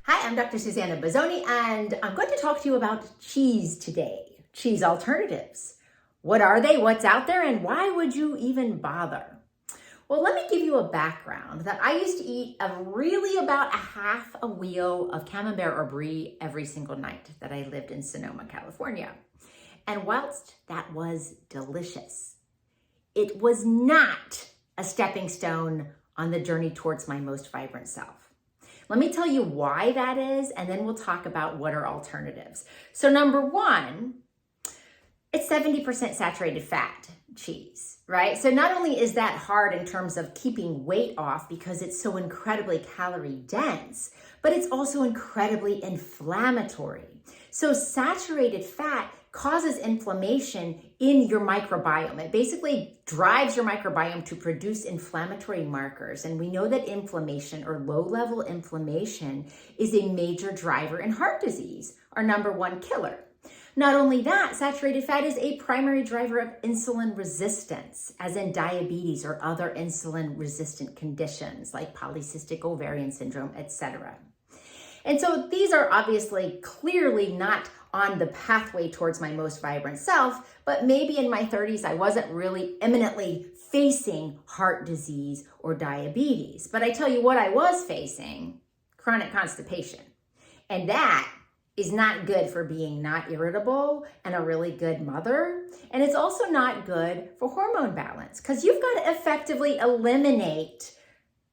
Hi, I'm Dr. Susanna Bozzoni, and I'm going to talk to you about cheese today. Cheese alternatives. What are they? What's out there? And why would you even bother? Well, let me give you a background that I used to eat about a half a wheel of camembert or brie every single night that I lived in Sonoma, California. And whilst that was delicious, it was not a stepping stone on the journey towards my most vibrant self. Let me tell you why that is, and then we'll talk about what are alternatives. So number one, it's 70% saturated fat cheese, right? So not only is that hard in terms of keeping weight off because it's so incredibly calorie dense, but it's also incredibly inflammatory. So saturated fat causes inflammation in your microbiome. It basically drives your microbiome to produce inflammatory markers. And we know that inflammation or low-level inflammation is a major driver in heart disease, our number one killer. Not only that, saturated fat is a primary driver of insulin resistance, as in diabetes or other insulin-resistant conditions like polycystic ovarian syndrome, etc. And so these are obviously clearly not on the pathway towards my most vibrant self, but maybe in my 30s, I wasn't really imminently facing heart disease or diabetes. But I tell you what I was facing, chronic constipation. And that is not good for being not irritable and a really good mother. And it's also not good for hormone balance because you've got to effectively eliminate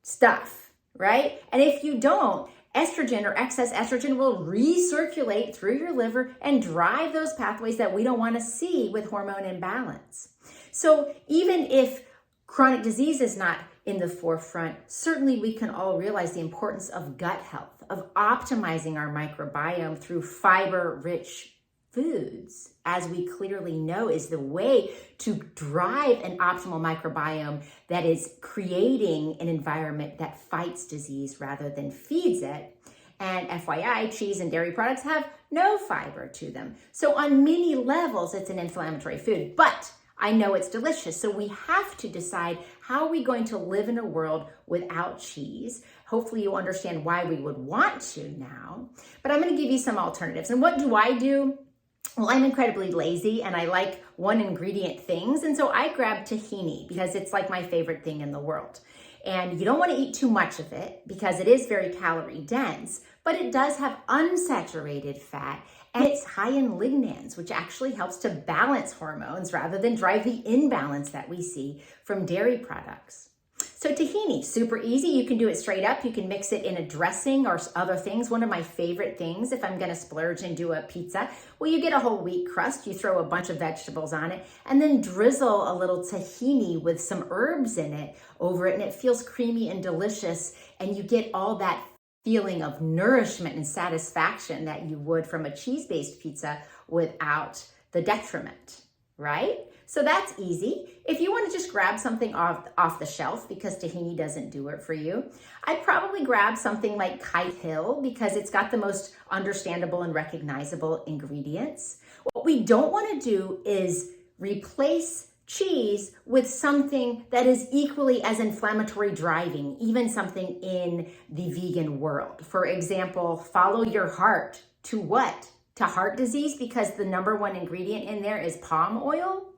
stuff, right? And if you don't, estrogen or excess estrogen will recirculate through your liver and drive those pathways that we don't want to see with hormone imbalance. So even if chronic disease is not in the forefront, certainly we can all realize the importance of gut health, of optimizing our microbiome through fiber-rich foods, as we clearly know is the way to drive an optimal microbiome that is creating an environment that fights disease rather than feeds it. And FYI, cheese and dairy products have no fiber to them. So on many levels, it's an inflammatory food, but I know it's delicious. So we have to decide how are we going to live in a world without cheese. Hopefully you understand why we would want to now, but I'm going to give you some alternatives. And what do I do? Well, I'm incredibly lazy and I like one ingredient things. And so I grab tahini because it's like my favorite thing in the world. And you don't want to eat too much of it because it is very calorie dense, but it does have unsaturated fat and it's high in lignans, which actually helps to balance hormones rather than drive the imbalance that we see from dairy products. So tahini, super easy. You can do it straight up. You can mix it in a dressing or other things. One of my favorite things, if I'm going to splurge and do a pizza, well, you get a whole wheat crust, you throw a bunch of vegetables on it, and then drizzle a little tahini with some herbs in it over it, and it feels creamy and delicious, and you get all that feeling of nourishment and satisfaction that you would from a cheese-based pizza without the detriment, right? So that's easy. If you want to just grab something off the shelf because tahini doesn't do it for you, I'd probably grab something like Kite Hill because it's got the most understandable and recognizable ingredients. What we don't want to do is replace cheese with something that is equally as inflammatory driving, even something in the vegan world. For example, follow your heart to what? To heart disease because the number one ingredient in there is palm oil.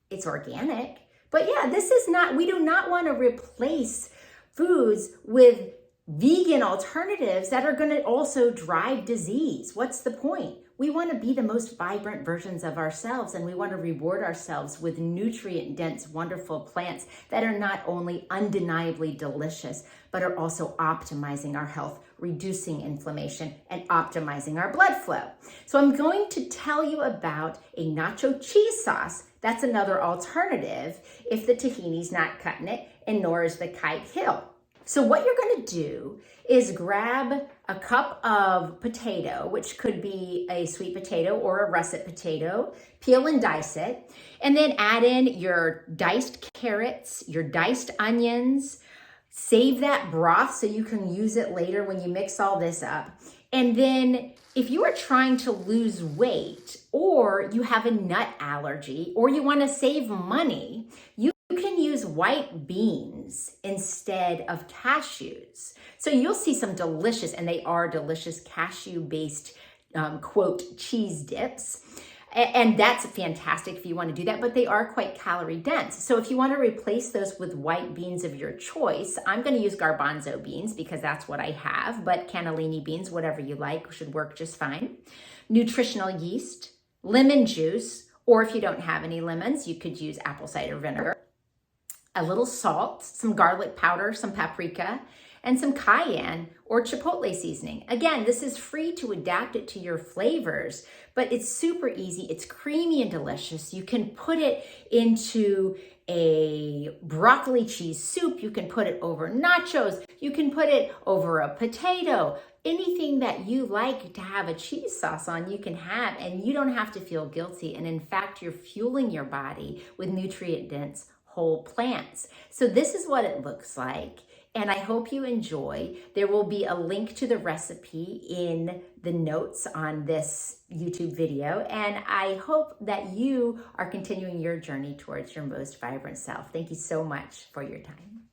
It's organic, but yeah, we do not want to replace foods with vegan alternatives that are going to also drive disease. What's the point? We want to be the most vibrant versions of ourselves, and we want to reward ourselves with nutrient-dense, wonderful plants that are not only undeniably delicious, but are also optimizing our health, reducing inflammation, and optimizing our blood flow. So I'm going to tell you about a nacho cheese sauce. That's another alternative if the tahini's not cutting it, and nor is the Kite Hill. So what you're going to do is grab a cup of potato, which could be a sweet potato or a russet potato, peel and dice it, and then add in your diced carrots, your diced onions. Save that broth so you can use it later when you mix all this up. And then if you are trying to lose weight or you have a nut allergy or you want to save money, you can use white beans instead of cashews. So you'll see some delicious, and they are delicious, cashew-based, quote, cheese dips. And that's fantastic if you want to do that, but they are quite calorie dense. So if you want to replace those with white beans of your choice, I'm going to use garbanzo beans because that's what I have, but cannellini beans, whatever you like, should work just fine. Nutritional yeast, lemon juice, or if you don't have any lemons, you could use apple cider vinegar, a little salt, some garlic powder, some paprika, and some cayenne or chipotle seasoning. Again, this is free to adapt it to your flavors, but it's super easy. It's creamy and delicious. You can put it into a broccoli cheese soup. You can put it over nachos. You can put it over a potato. Anything that you like to have a cheese sauce on, you can have, and you don't have to feel guilty. And in fact, you're fueling your body with nutrient-dense whole plants. So this is what it looks like. And I hope you enjoy. There will be a link to the recipe in the notes on this YouTube video. And I hope that you are continuing your journey towards your most vibrant self. Thank you so much for your time.